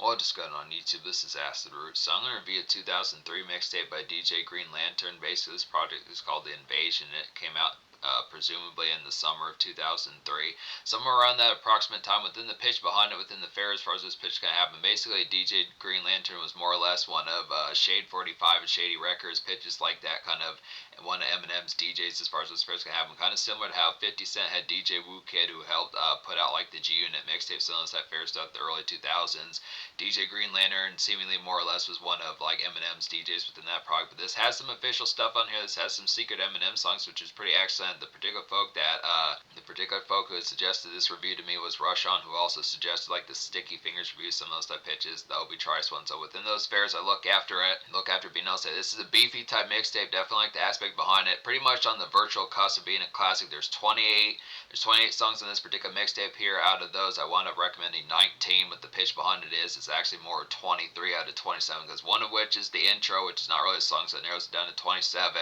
Well, just going on YouTube, this is Acid Root. So I'm going to review a 2003 mixtape by DJ Green Lantern. Basically, this project is called The Invasion. It came out presumably in the summer of 2003. Somewhere around that approximate time, within the pitch behind it, within the fair, as far as this pitch can happen. Basically, DJ Green Lantern was more or less one of Shade 45 and Shady Records, pitches like that, kind of one of Eminem's DJs as far as this fair's can happen. Kind of similar to how 50 Cent had DJ Wu Kid, who helped put out like the G Unit mixtape, some of that fair stuff, the early 2000s. DJ Green Lantern seemingly more or less was one of like Eminem's DJs within that project. But this has some official stuff on here. This has some secret Eminem songs, which is pretty excellent. The particular folk who had suggested this review to me was Rush On, who also suggested like the Sticky Fingers review, some of those type pitches, the Obi Trice one. So within those fairs, I look after it, look after being able to say this is a beefy type mixtape. Definitely like the aspect behind it. Pretty much on the virtual cusp of being a classic. There's 28 songs on this particular mixtape here. Out of those, I wound up recommending 19, but the pitch behind it is it's actually more 23 out of 27, because one of which is the intro, which is not really a song, so it narrows it down to 27.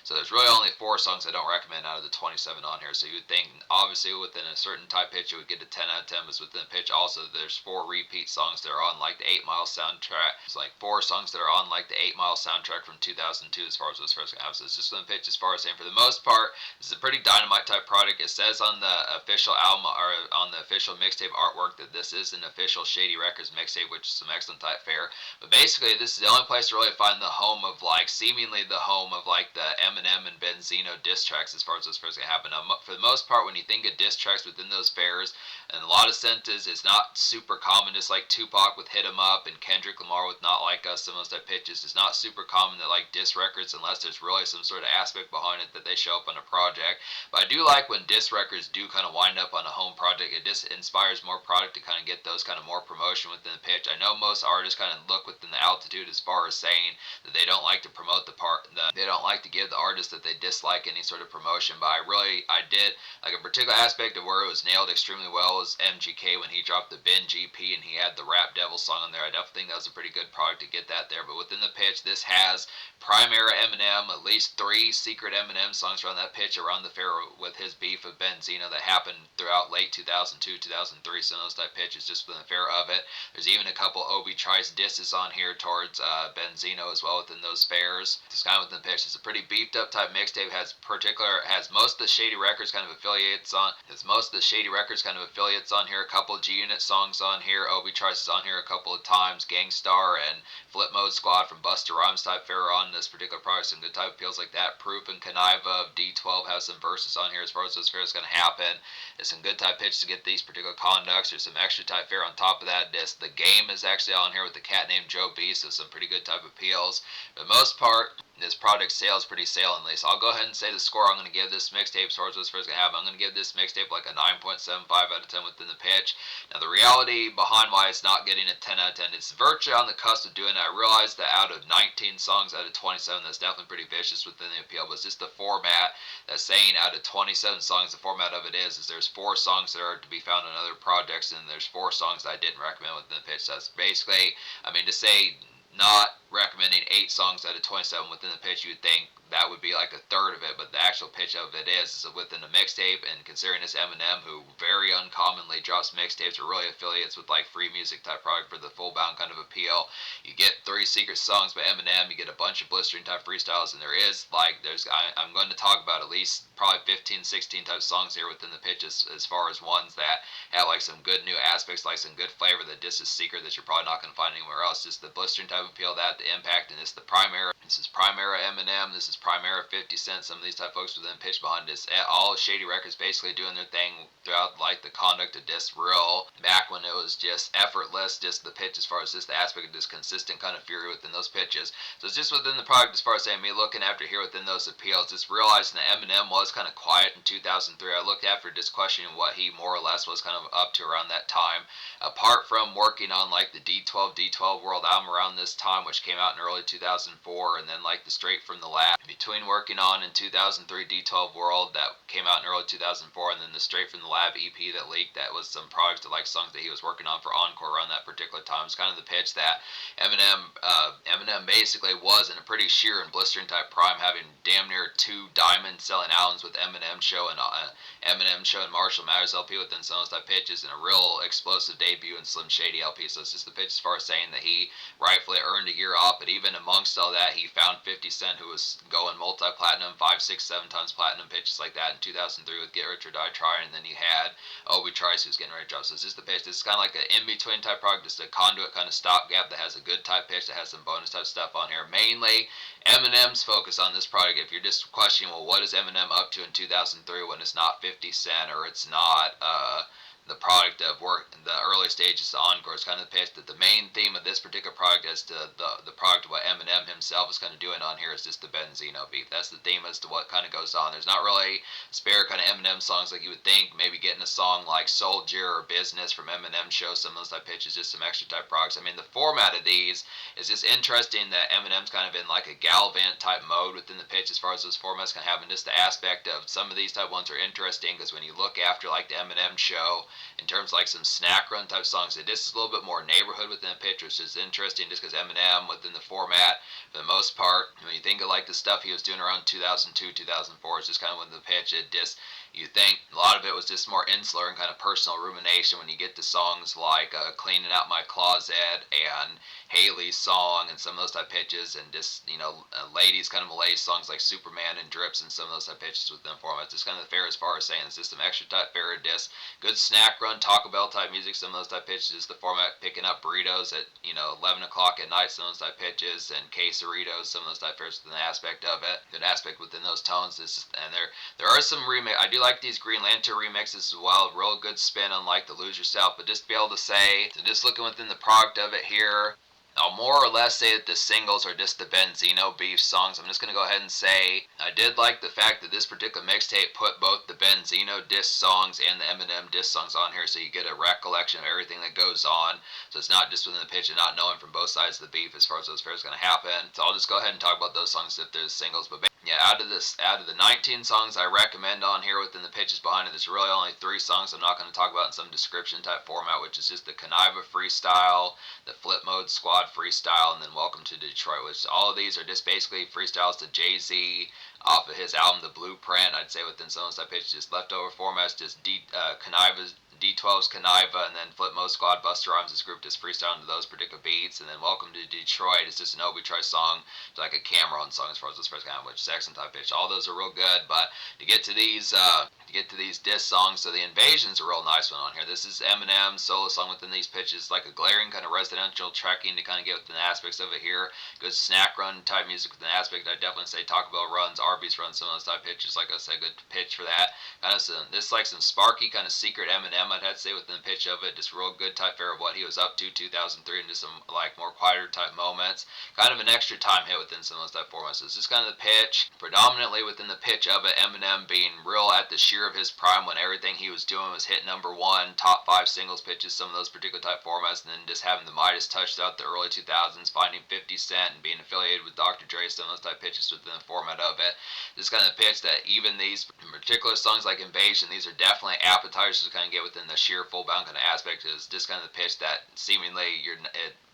So there's really only 4 songs I don't recommend out of the 27 on here. So you would think, obviously, within a certain type pitch, it would get a 10 out of 10, but within the pitch also, there's 4 repeat songs that are on like the 8 Mile soundtrack. It's like 4 songs that are on like the 8 Mile soundtrack from 2002 as far as those first have. So it's just within the pitch as far as saying, for the most part, this is a pretty dynamite type product. It says on the official album or on the official mixtape artwork that this is an official Shady Records mixtape, which is some excellent type fare. But basically, this is the only place to really find the home of like seemingly the home of like the Eminem and Benzino diss tracks as far as those fairs can happen. Now, for the most part, when you think of diss tracks within those fairs, in a lot of senses, it's not super common. Just like Tupac with Hit 'Em Up and Kendrick Lamar with Not Like Us, some of those type pitches. It's not super common that like diss records, unless there's really some sort of aspect behind it that they show up on a project. But I do like when diss records do kind of wind up on a home project. It just inspires more product to kind of get those kind of more promotion within the pitch. I know most artists kind of look within the altitude as far as saying that they don't like to promote they don't like to give the artist that they dislike any sort of promotion. But I did like a particular aspect of where it was nailed extremely well was MGK when he dropped the Ben GP and he had the Rap Devil song on there. I definitely think that was a pretty good product to get that there. But within the pitch, this has prime era Eminem, at least 3 secret Eminem songs around that pitch around the fair with his beef with Benzino that happened throughout late 2002, 2003, some of those type pitches just within the fair of it. There's even a couple Obi Trice disses on here towards Benzino as well within those fairs. Just kind of within the pitch. It's a pretty beefed up type mixtape. Has most of the Shady Records kind of affiliates on. Here. A couple G Unit songs on here. Obi Trice is on here a couple of times. Gangstar and Flip Mode Squad from Busta Rhymes type fare on this particular product. Some good type appeals like that. Proof and Conniva of D12 has some verses on here as far as those fairs going to happen. There's some good type pitch to get these particular conducts. There's some extra type fare on top of that. The Game is actually on here with the cat named Joe B, so some pretty good type appeals. For the most part, this product sales pretty saliently. So I'll go ahead and say the score I'm going to give this mixtape as far as those first going to happen. I'm going to give this mixtape like a 9.75 out of 10 within the pitch. Now the reality behind why it's not getting a 10 out of 10, it's virtually on the cusp of doing it. I realized that out of 19 songs out of 27, that's definitely pretty vicious within the appeal, but it's just the format that's saying out of 27 songs, the format of it is there's 4 songs that are to be found on other projects, and there's 4 songs that I didn't recommend within the pitch. So that's basically, to say not recommending 8 songs out of 27 within the pitch, you'd think that would be like a third of it, but the actual pitch of it is within a mixtape, and considering this Eminem, who very uncommonly drops mixtapes or really affiliates with like free music type product for the full bound kind of appeal, you get 3 secret songs by Eminem, you get a bunch of blistering type freestyles, and I'm going to talk about at least probably 15, 16 type songs here within the pitch as far as ones that have like some good new aspects, like some good flavor that this is secret that you're probably not going to find anywhere else. Just the blistering type appeal, that the impact, and this is prime era Eminem, this is prime era 50 Cent, some of these type folks within pitch behind this. All Shady Records basically doing their thing throughout like the conduct of this real back when it was just effortless, just the pitch as far as just the aspect of this consistent kind of fury within those pitches. So it's just within the product as far as saying me looking after here within those appeals, just realizing that Eminem was kind of quiet in 2003. I looked after just questioning what he more or less was kind of up to around that time. Apart from working on like the D12 World album around this time, which came out in early 2004, and then like the Straight from the Lab between working on in 2003 D12 World that came out in early 2004, and then the Straight from the Lab EP that leaked, that was some projects like songs that he was working on for Encore around that particular time. It's kind of the pitch that Eminem basically was in a pretty sheer and blistering type prime, having damn near 2 diamond selling albums with Eminem Show and Marshall Mathers LP within some of those type pitches, and a real explosive debut in Slim Shady LP. So it's just the pitch as far as saying that he rightfully earned a year off, but even amongst all that, he found 50 Cent, who was going multi-platinum, 5, 6, 7 times platinum pitches like that in 2003 with Get Rich or Die Trying, and then he had Obi Trice, who's getting ready to drop. So it's just the pitch. This is kind of like an in-between type product, just a conduit kind of stopgap that has a good type pitch, that has some bonus type stuff on here. Mainly, Eminem's focus on this product, if you're just questioning, well, what is Eminem up to in 2003 when it's not 50 Cent or it's not the product of work in the early stages of Encore, is kind of the pitch that the main theme of this particular product as to the product of what Eminem himself is kind of doing on here is just the Benzino beef. That's the theme as to what kind of goes on. There's not really spare kind of Eminem songs like you would think, maybe getting a song like Soldier or Business from Eminem Show, some of those type pitches, just some extra type products. I mean, the format of these is just interesting that Eminem's kind of in like a Galvant type mode within the pitch as far as those formats can have, and just the aspect of some of these type ones are interesting because when you look after like the Eminem Show, in terms of like some snack run type songs, this is a little bit more neighborhood within the pitch, which is interesting just because Eminem within the format, for the most part, when you think of like the stuff he was doing around 2002, 2004, it's just kind of within the pitch. You think a lot of it was just more insular and kind of personal rumination when you get to songs like Cleaning Out My Closet and Haley's song and some of those type pitches, and just, ladies kind of malaise songs like Superman and Drips and some of those type pitches within formats. It's kind of the fair as far as saying it's just some extra type fair disc, good snack run, Taco Bell type music, some of those type pitches, the format picking up burritos at, 11 o'clock at night, some of those type pitches, and quesaritos, some of those type fairs within the aspect of it. Good aspect within those tones. And there are some remix. I do like these Green Lantern remixes as well. Real good spin on like the Lose Yourself, but just to be able to say, so just looking within the product of it here, I'll more or less say that the singles are just the Benzino beef songs. I'm just going to go ahead and say I did like the fact that this particular mixtape put both the Benzino disc songs and the Eminem disc songs on here, so you get a recollection of everything that goes on. So it's not just within the pitch and not knowing from both sides of the beef as far as those fairs going to happen. So I'll just go ahead and talk about those songs if there's singles. But yeah, out of the 19 songs I recommend on here within the pitches behind it, there's really only 3 songs I'm not going to talk about in some description type format, which is just the Conniva Freestyle, the Flip Mode Squad Freestyle, and then Welcome to Detroit, which all of these are just basically freestyles to Jay-Z off of his album The Blueprint. I'd say within some of those type pitches, just leftover formats, just Conniva's D12's Conniva, and then Flip Mode Squad, Busta Rhymes' group just freestyling to those particular beats, and then Welcome to Detroit is just an Obi Trice song, like a Cameron song as far as this first kind of, which is excellent type pitch. All those are real good, but to get to these diss songs, so the Invasion's a real nice one on here. This is Eminem's solo song within these pitches, like a glaring kind of residential tracking to kind of get within the aspects of it here. Good snack run type music within the aspect. I'd definitely say Taco Bell runs, Arby's runs, some of those type pitches. Like I said, good pitch for that. Kind of this like some sparky kind of secret Eminem, I'd have to say within the pitch of it. Just real good type fare of what he was up to 2003, and just some like more quieter type moments. Kind of an extra time hit within some of those type formats. So it's just kind of the pitch, predominantly within the pitch of it. Eminem being real at the sheer of his prime when everything he was doing was hit #1, top 5 singles pitches, some of those particular type formats, and then just having the Midas touch throughout the early 2000s, finding 50 Cent and being affiliated with Dr. Dre, some of those type pitches within the format of it. This kind of pitch that even these particular songs like Invasion, these are definitely appetizers to kind of get within the sheer full bound kind of aspect. Is just kind of the pitch that seemingly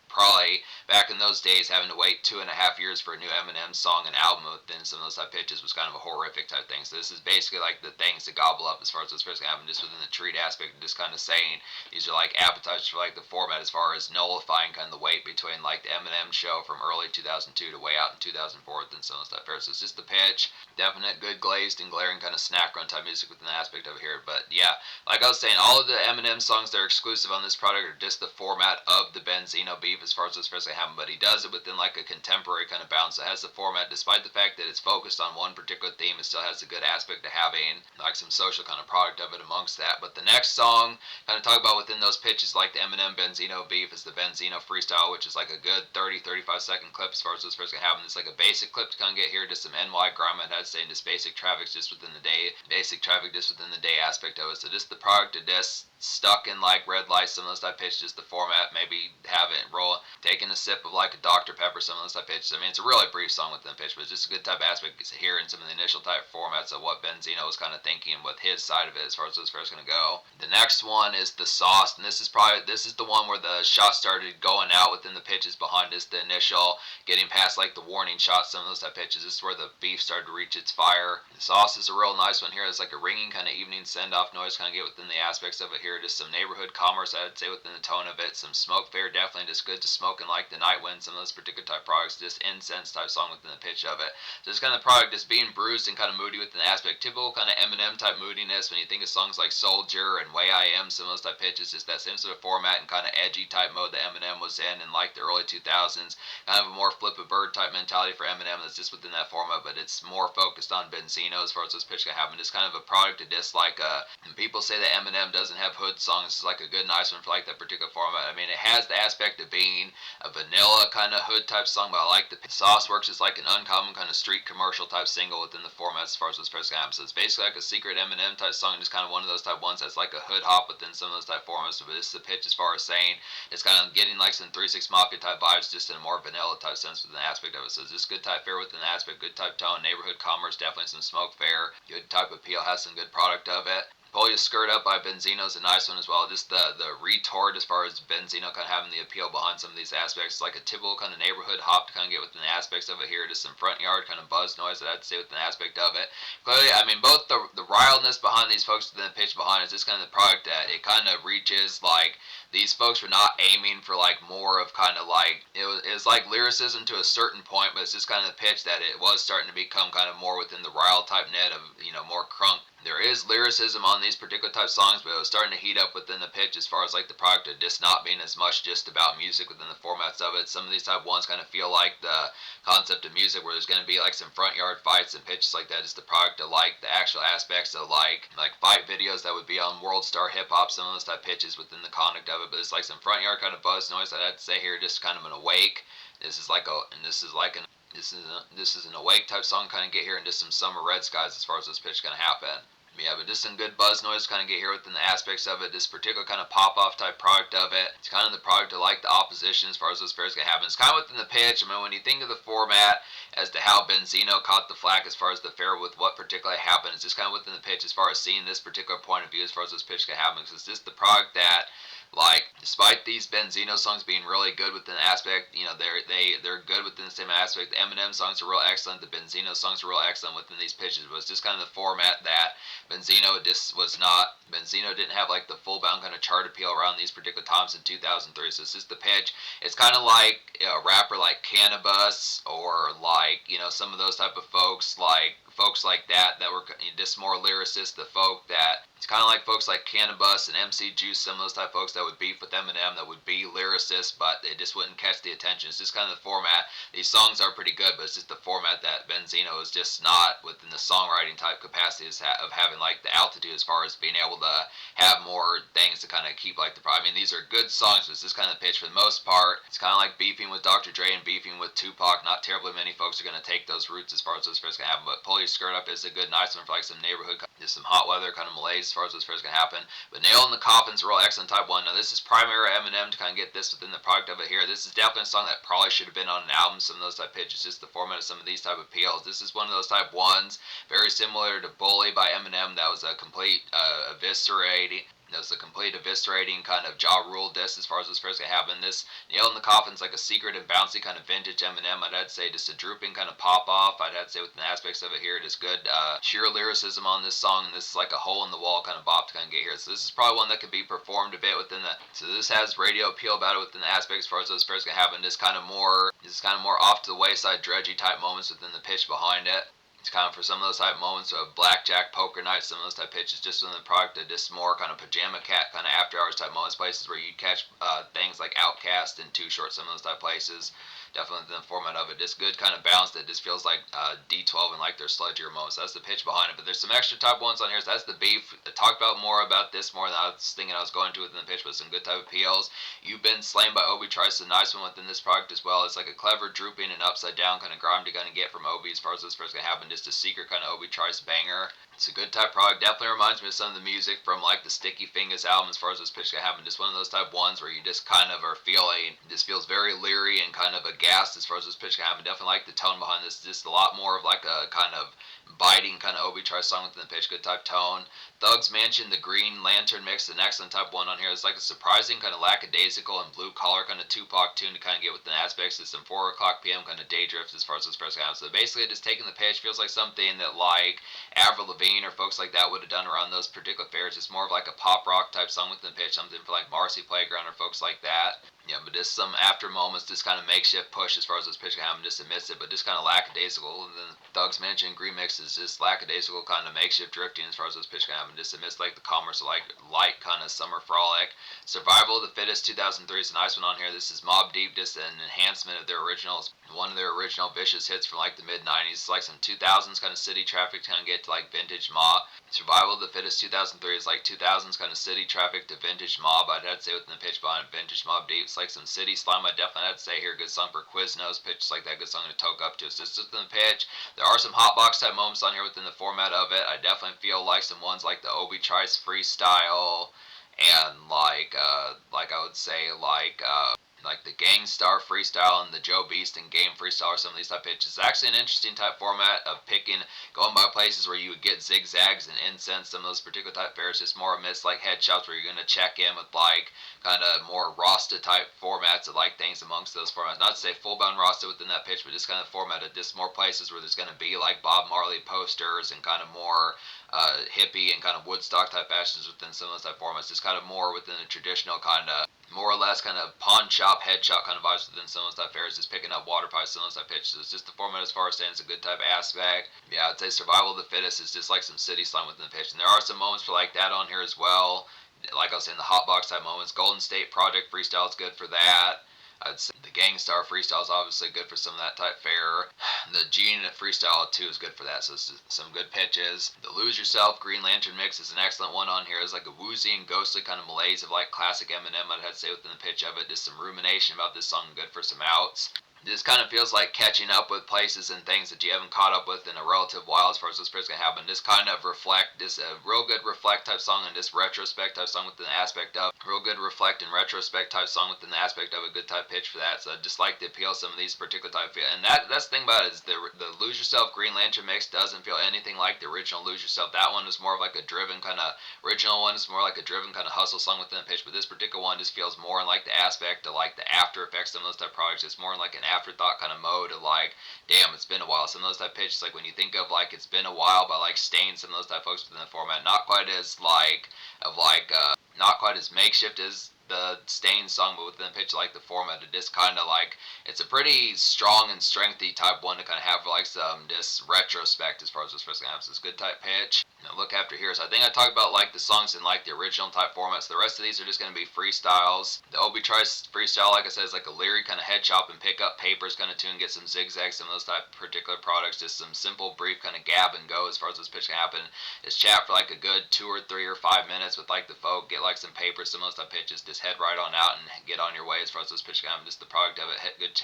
probably back in those days having to wait 2.5 years for a new Eminem song and album within some of those type pitches was kind of a horrific type thing. So this is basically like the things to gobble up as far as those first happen, just within the treat aspect, and just kind of saying these are like appetizers for like the format as far as nullifying kind of the wait between like the Eminem show from early 2002 to way out in 2004 within some of those type fairs. So it's just the pitch, definite good glazed and glaring kind of snack run type music within the aspect of it here. But yeah, like I was saying, all of the Eminem songs that are exclusive on this product are just the format of the Benzino beef as far as those first happen, but he does it within like a contemporary kind of bounce. It has the format, despite the fact that it's focused on one particular theme, it still has a good aspect of having like some social kind of product of it amongst that. But the next song kind of talk about within those pitches like the Eminem Benzino beef is the Benzino freestyle, which is like a good 30-35 second clip as far as those first can happen. It's like a basic clip to kind of get here, just some NY grime, I'd say, just basic traffic just within the day aspect of it. So just the product of this stuck in like red lights, some of those type of pitches, the format, maybe have it roll, taking a sip of like a Dr. Pepper, some of those type of pitches. I mean, it's a really brief song within the pitch, but it's just a good type of aspect here in some of the initial type formats of what Benzino was kind of thinking with his side of it as far as those first going to go. The next one is the sauce, and this is the one where the shots started going out within the pitches behind us. The initial getting past like the warning shots, some of those type of pitches. This is where the beef started to reach its fire. The sauce is a real nice one here. It's like a ringing kind of evening send off noise, kind of get within the aspects of it here. Just some neighborhood commerce, I'd say, within the tone of it. Some smoke fare, definitely just good to smoke in like the night wind, some of those particular type products. Just incense type song within the pitch of it. So this kind of product just being bruised and kind of moody within the aspect. Typical kind of Eminem type moodiness when you think of songs like Soldier and Way I Am, some of those type pitches. Just that same sort of format and kind of edgy type mode that Eminem was in like the early 2000s. Kind of a more flip a bird type mentality for Eminem that's just within that format, but it's more focused on Benzino as far as this pitch can happen. It's kind of a product of just like and people say that Eminem doesn't have hood songs. It's like a good nice one for like that particular format. I mean, it has the aspect of being a vanilla kind of hood type song, but I like the sauce works as like an uncommon kind of street commercial type single within the format as far as this pitch can happen. So it's basically like a secret Eminem type song, just kind of one of those type ones that's like a hood hop within some of those type formats. But this is the pitch as far as saying it's kind of getting like some 3-6 Mafia type vibes, just in a more vanilla type sense within the aspect of it. So it's just good type fare within the aspect, good type tone, neighborhood commerce, definitely some smoke fare, good type appeal, has some good product of it. Pull Your Skirt Up by Benzino is a nice one as well. Just the retort as far as Benzino kind of having the appeal behind some of these aspects. It's like a typical kind of neighborhood hop to kind of get within the aspects of it here. Just some front yard kind of buzz noise that I'd say within the aspect of it. Clearly, I mean, both the wildness behind these folks and the pitch behind it is just kind of the product that it kind of reaches like these folks were not aiming for like more of kind of like it was like lyricism to a certain point, but it's just kind of the pitch that it was starting to become kind of more within the rile type net of more crunk. There is lyricism on these particular type songs, but it was starting to heat up within the pitch as far as like the product of just not being as much just about music within the formats of it. Some of these type ones kind of feel like the concept of music where there's going to be like some front yard fights and pitches like that is the product of like the actual aspects of like fight videos that would be on World Star Hip Hop, some of those type pitches within the conduct of it. But it's like some front yard kind of buzz noise that I'd say here, just kind of an awake. This is an awake type song kind of get here, and just some summer red skies as far as this pitch going to happen. Yeah, but just some good buzz noise kind of get here within the aspects of it. This particular kind of pop-off type product of it. It's kind of the product of like the opposition as far as those pairs can happen. It's kind of within the pitch. I mean, when you think of the format as to how Benzino caught the flack as far as the fair with what particularly happened, it's just kind of within the pitch as far as seeing this particular point of view as far as this pitch can happen. Because it's just the product that like, despite these Benzino songs being really good within the aspect, they're good within the same aspect. The Eminem songs are real excellent. The Benzino songs are real excellent within these pitches. But it's just kind of the format that Benzino just was not. Benzino didn't have like the full bound kind of chart appeal around these particular times in 2003. So it's just the pitch. It's kind of like a rapper like Cannabis or like some of those type of folks like that were just more lyricists. The folk that it's kind of like folks like Cannabis and MC Juice, some of those type of folks that would beef with Eminem, that would be lyricists, but they just wouldn't catch the attention. It's just kind of the format. These songs are pretty good, but it's just the format that Benzino is just not within the songwriting type capacity of having like the altitude as far as being able to have more things to kind of keep like the problem. I mean, these are good songs, but it's just kind of pitch for the most part. It's kind of like beefing with Dr. Dre and beefing with Tupac. Not terribly many folks are going to take those routes as far as those first can happen, but Pull Your Skirt Up is a good, nice one for like some neighborhood, just some hot weather kind of malaise as far as those first can happen. But Nail in the Coffin's a real excellent type one. Now, this is primary Eminem to kind of get this within the product of it here. This is definitely a song that probably should have been on an album. Some of those type pitches, just the format of some of these type of appeals. This is one of those type ones, very similar to Bully by Eminem. That was a complete eviscerating. That was a complete eviscerating kind of Ja Rule diss as far as this first can happen. This Nail in the Coffin's like a secret and bouncy kind of vintage Eminem. I'd say just a drooping kind of pop off. I'd say within the aspects of it here, just good sheer lyricism on this song. And this is like a hole in the wall kind of bop to kind of get here. So this is probably one that could be performed a bit within the. So this has radio appeal about it within the aspects as far as those first can happen. This is kind of more off to the wayside, dredgy type moments within the pitch behind it. It's kind of for some of those type moments of blackjack, poker night, some of those type pitches, just in the product of just more kind of pajama cat kind of after hours type moments, places where you catch things like Outcast and Too Short, some of those type places. Definitely the format of it, just good kind of balance that just feels like D12 and like their sludgier moments. That's the pitch behind it, but there's some extra type ones on here. So that's the beef. I talked about this more than I was thinking I was going to within the pitch, but some good type of appeals. You've Been Slain by Obi Trice, a nice one within this product as well. It's like a clever drooping and upside down kind of grime you're going to get from Obi as far as this first going to happen. Just a secret kind of Obi Trice banger. It's a good type product. Definitely reminds me of some of the music from like the Sticky Fingers album as far as this pitch can happen. Just one of those type ones where you just kind of are feeling, this feels very leery and kind of aghast as far as this pitch can happen. Definitely like the tone behind this. Just a lot more of like a kind of biting kind of Obi Try song within the pitch. Good type tone. Thug's Mansion, the Green Lantern mix, an excellent type one on here. It's like a surprising kind of lackadaisical and blue collar kind of Tupac tune to kind of get within aspects of some 4 o'clock p.m. kind of day drift as far as this first happens. So basically, just taking the pitch feels like something that like Avril Lavigne or folks like that would have done around those particular fairs. It's more of like a pop rock type song within the pitch, something for like Marcy Playground or folks like that. Yeah, but just some after moments, just kind of makeshift push as far as this pitch can happen, just amidst it, but just kind of lackadaisical. And then Thug's Mansion Green Mix is just lackadaisical kind of makeshift drifting as far as this pitch can happen, just amidst like the commerce like light kind of summer frolic. Survival of the Fittest 2003 is a nice one on here. This is Mobb Deep, just an enhancement of their originals. One of their original vicious hits from like the mid 90s. It's like some 2000s kind of city traffic to kind of get to like vintage mob. Survival of the Fittest 2003 is like 2000s kind of city traffic to vintage mob. I'd say within the pitch behind vintage Mobb Deep. It's like some city slime. I definitely had to say here. Good song for Quiznos. Pitch like that. Good song to toke up to. It's just within the pitch. There are some hotbox type moments on here within the format of it. I definitely feel like some ones like the Obi Trice freestyle and like I would say like the Gangstar freestyle and the Joe Beast and Game freestyle or some of these type pitches. It's actually an interesting type format of picking, going by places where you would get zigzags and incense, some of those particular type fairs, just more amidst like headshops where you're going to check in with like kind of more Rasta type formats of like things amongst those formats. Not to say full bound Rasta within that pitch, but just kind of format of just more places where there's going to be like Bob Marley posters and kind of more hippie and kind of Woodstock type fashions within some of those type formats. Just kind of more within the traditional kind of more or less kind of pawn shop, head shop kind of vibes within some of those type fairs, just picking up water pipes, some of those type pitches. It's just the format as far as stands, a good type aspect. Yeah, I'd say Survival of the Fittest is just like some city slime within the pitch. And there are some moments for like that on here as well. Like I was saying, the hotbox type moments. Golden State Project freestyle is good for that. I'd say the Gangstar freestyle is obviously good for some of that type fare. The G-Unit freestyle too is good for that, so it's some good pitches. The Lose Yourself Green Lantern mix is an excellent one on here. It's like a woozy and ghostly kind of malaise of like classic Eminem, I'd have to say within the pitch of it. Just some rumination about this song, good for some outs. This kind of feels like catching up with places and things that you haven't caught up with in a relative while as far as this pitch can happen. This kind of reflect, this a real good reflect type song and this retrospect type song within the aspect of, real good reflect and retrospect type song within the aspect of a good type pitch for that. So I just like the appeal of some of these particular type, and that's the thing about it is the Lose Yourself Green Lantern mix doesn't feel anything like the original Lose Yourself. That one is more of like a driven kind of, original one is more like a driven kind of hustle song within the pitch, but this particular one just feels more in like the aspect of like the after effects, some of those type projects. It's more in like an afterthought kind of mode of like, damn, it's been a while. Some of those type pitches, like when you think of like it's been a while by like Stain, some of those type folks within the format, not quite as like not quite as makeshift as the Stain song, but within the pitch like the format, it is kind of like, it's a pretty strong and strengthy type one to kind of have like some this retrospect as far as this first game. So it's a good type pitch. Now look after here. So I think I talked about like the songs in like the original type formats. The rest of these are just going to be freestyles. The Obi Trice freestyle, like I said, is like a lyric kind of head chop and pick up papers kind of tune, get some zigzags, some of those type particular products, just some simple brief kind of gab and go as far as this pitch can happen. It's chat for like a good 2 or 3 or 5 minutes with like the folk, get like some papers, some of those type pitches, just head right on out and get on your way as far as this pitch can happen. Just the product of it, good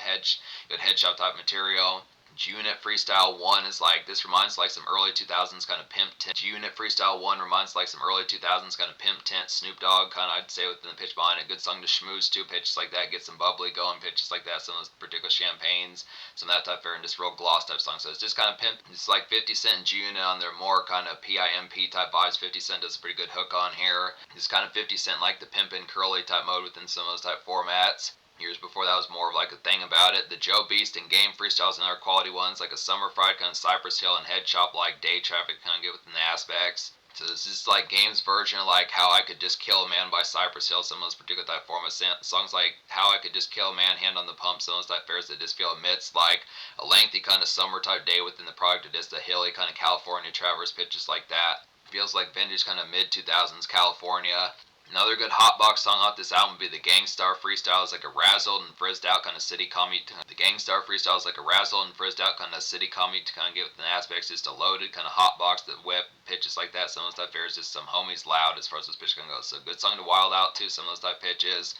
headshot type material. G-Unit Freestyle 1 is like, this reminds like some early 2000s kind of pimp tent. G-Unit Freestyle 1 reminds like some early 2000s kind of pimp tent, Snoop Dogg kind of, I'd say within the pitch behind it. Good song to schmooze too, pitches like that, get some bubbly going, pitches like that, some of those particular champagnes, some of that type of, and just real gloss type song. So it's just kind of pimp, it's like 50 Cent and G-Unit on their more kind of PIMP type vibes. 50 Cent does a pretty good hook on here. It's kind of 50 Cent like the pimpin' curly type mode within some of those type formats. Years before that was more of like a thing about it. The Joe Beast and Game freestyles and other quality ones, like a Summer Fried kind of Cypress Hill and Head Shop like day traffic kind of get within the aspects. So this is like Game's version of like How I Could Just Kill a Man by Cypress Hill, some of those particular type formats. Songs like How I Could Just Kill a Man, Hand on the Pump, some of those type fares that just feel amidst like a lengthy kind of summer type day within the product. It is the hilly kind of California traverse pitches like that. Feels like vintage kind of mid 2000s California. Another good hotbox song off this album would be the Gangstar Freestyle. Is like a razzled and frizzed out kind of city comedy. The Gangstar Freestyle is like a razzled and frizzed out kind of city comedy to kind of get within the aspects. Just a loaded kind of hotbox that whip pitches like that. Some of those type fares, just some homies loud as far as this pitch can go. So good song to wild out too. Some of those type pitches.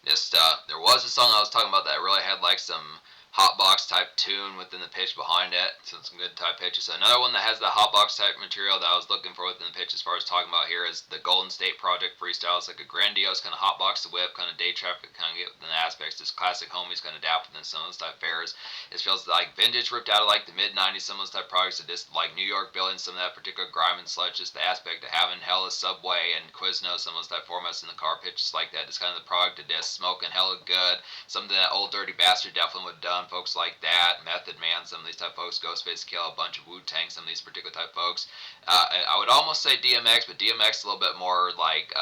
Just there was a song I was talking about that really had like some hotbox type tune within the pitch behind it. Some good type pitches. So another one that has the hotbox type material that I was looking for within the pitch as far as talking about here is the Golden State Project freestyle. It's like a grandiose kind of hotbox the whip, kind of day traffic kind of get within the aspects. This classic homies kind of adapt within some of those type fairs. It feels like vintage ripped out of like the mid 90s, some of those type products. It just like New York building some of that particular grime and sludge, just the aspect of having hella Subway and Quiznos, some of those type formats in the car pitches like that. Just kind of the product of this smoking hella good. Something that Old Dirty Bastard definitely would have done. Folks like that, Method Man, some of these type folks, Ghostface Kill, a bunch of Wu-Tang, some of these particular type folks. I would almost say DMX, but DMX is a little bit more like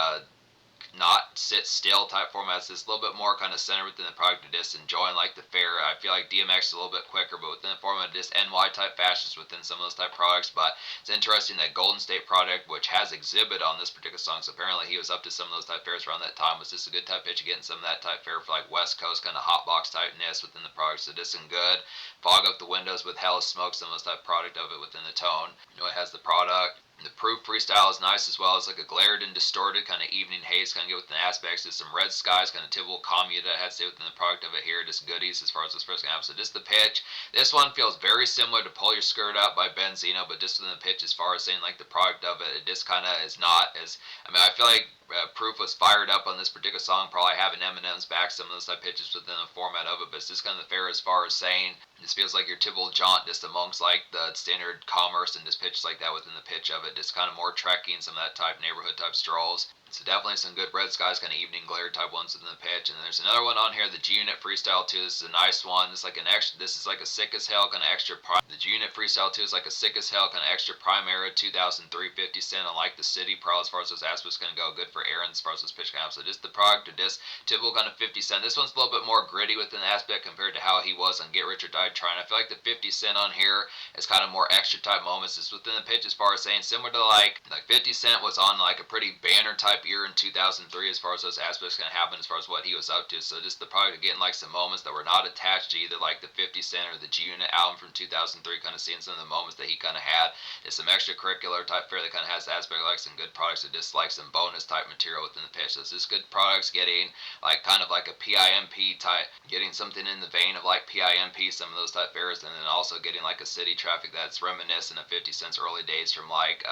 not sit still type formats. It's a little bit more kind of centered within the product of this, enjoying like the fair. I feel like DMX is a little bit quicker, but within the format of this NY type fashions within some of those type products. But it's interesting that Golden State product, which has exhibit on this particular song, so apparently he was up to some of those type fairs around that time. Was just a good type pitch of getting some of that type fair for like West Coast kind of hotbox typeness within the product. So this and good. Fog up the windows with hella smoke, some of those type product of it within the tone. You know, it has the product. The proof freestyle is nice as well. It's like a glared and distorted kind of evening haze, kind of get within the aspects. There's some red skies, kind of typical commute that has to say within the product of it here. Just goodies as far as this first game. So just the pitch. This one feels very similar to Pull Your Skirt Out by Benzino, but just within the pitch as far as saying like the product of it, it just kind of is not as. I mean, I feel like Proof was fired up on this particular song, probably having Eminem's back, some of those type pitches within the format of it, but it's just kind of fair as far as saying this feels like your typical jaunt just amongst like the standard commerce and just pitches like that within the pitch of it, just kind of more trekking, some of that type neighborhood type strolls. So definitely some good red skies, kind of evening glare type ones within the pitch. And then there's another one on here, the G-Unit Freestyle 2. This is a nice one. This is like an extra. This is like a sick as hell kind of extra. The G-Unit Freestyle 2 is like a sick as hell kind of extra prime era 2003 50 cent. Unlike the City Pro, as far as those aspects going to go, good for Aaron as far as those pitch kind of. So just the product of this typical kind of 50 cent. This one's a little bit more gritty within the aspect compared to how he was on Get Rich or Die Trying. I feel like the 50 cent on here is kind of more extra type moments. It's within the pitch as far as saying similar to like 50 Cent was on like a pretty banner type year in 2003 as far as those aspects can happen as far as what he was up to. So just the product of getting like some moments that were not attached to either like the 50 Cent or the G-Unit album from 2003, kind of seeing some of the moments that he kind of had. It's some extracurricular type fare that kind of has the aspect of like some good products that just like some bonus type material within the pitch. So it's just good products getting like kind of like a PIMP type, getting something in the vein of like PIMP, some of those type fares, and then also getting like a city traffic that's reminiscent of 50 Cent's early days from like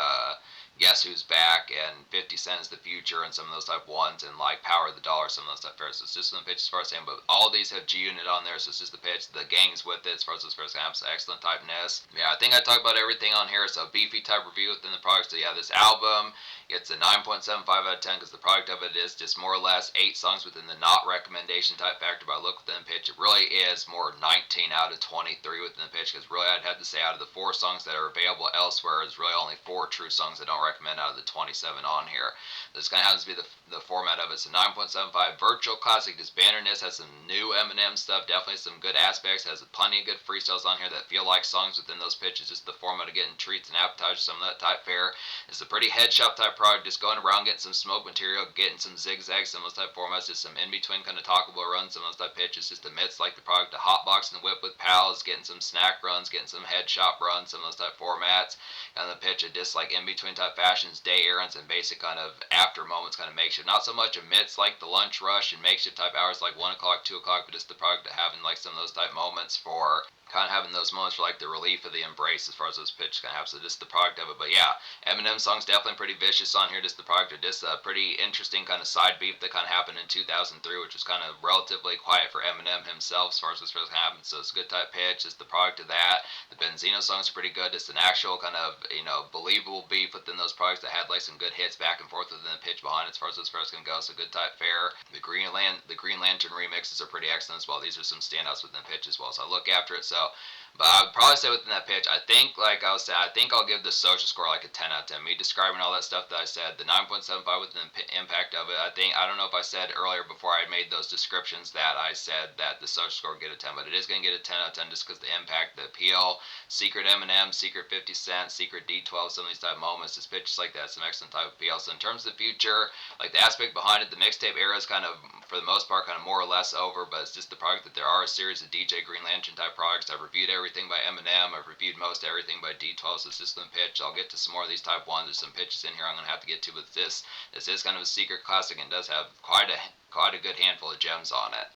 Guess Who's Back and 50 Cent is the Future and some of those type ones, and like Power of the Dollar, some of those type fares. So it's just the pitch as far as saying, but all these have G-Unit on there, so it's just the pitch. The gang's with it as far as those first amps. Excellent typeness. Yeah, I think I talked about everything on here. So beefy type review within the product. So yeah, this album gets a 9.75 out of 10 because the product of it is just more or less 8 songs within the not recommendation type factor. But I look within the pitch, it really is more 19 out of 23 within the pitch, because really I'd have to say out of the 4 songs that are available elsewhere, there's really only 4 true songs I don't recommend out of the 27 on here. This kind of happens to be the format of it. It's a 9.75 virtual classic. Just bannerness, has some new Eminem stuff, definitely some good aspects, has plenty of good freestyles on here that feel like songs within those pitches. Just the format of getting treats and appetizers, some of that type fare. It's a pretty headshop type product, just going around getting some smoke material, getting some zigzags, some of those type formats, just some in between kind of talkable runs, some of those type pitches, just amidst like the product, the hotbox and whip with pals, getting some snack runs, getting some headshop runs, some of those type formats, and the pitch of just like in between type fashions, day errands, and basic kind of after moments, kind of makeshift. Not so much amidst like the lunch rush and makeshift type hours like 1 o'clock, 2 o'clock, but just the product of having like some of those type moments for kind of having those moments for like the relief of the embrace as far as those pitches kind of have. So just the product of it. But yeah, Eminem song's definitely pretty vicious on here. Just the product of this pretty interesting kind of side beef that kind of happened in 2003, which was kind of relatively quiet for Eminem himself as far as this first happened. So it's a good type pitch. Just the product of that. The Benzino songs are pretty good. It's an actual kind of, you know, believable beef within those products that had like some good hits back and forth within the pitch behind it as far as those first can go. So good type fare. The Green Lantern remixes are pretty excellent as well. These are some standouts within the pitch as well. So I look after it. So, but I would probably say within that pitch, I think, like I was saying, I think I'll give the social score like a 10 out of 10. Me describing all that stuff that I said, the 9.75 with the impact of it, I don't know if I said earlier before I made those descriptions that I said that the social score would get a 10, but it is going to get a 10 out of 10 just because the impact, the appeal, secret Eminem, secret 50 Cent, secret D12, some of these type moments, just pitches like that, some excellent type of appeal. So in terms of the future, like the aspect behind it, the mixtape era is kind of, for the most part, kind of more or less over, but it's just the product that there are a series of DJ Green Lantern type products. I've reviewed everything by Eminem. I've reviewed most everything by D12, so it's just the pitch. I'll get to some more of these type ones. There's some pitches in here I'm going to have to get to, but this is kind of a secret classic and does have quite a good handful of gems on it.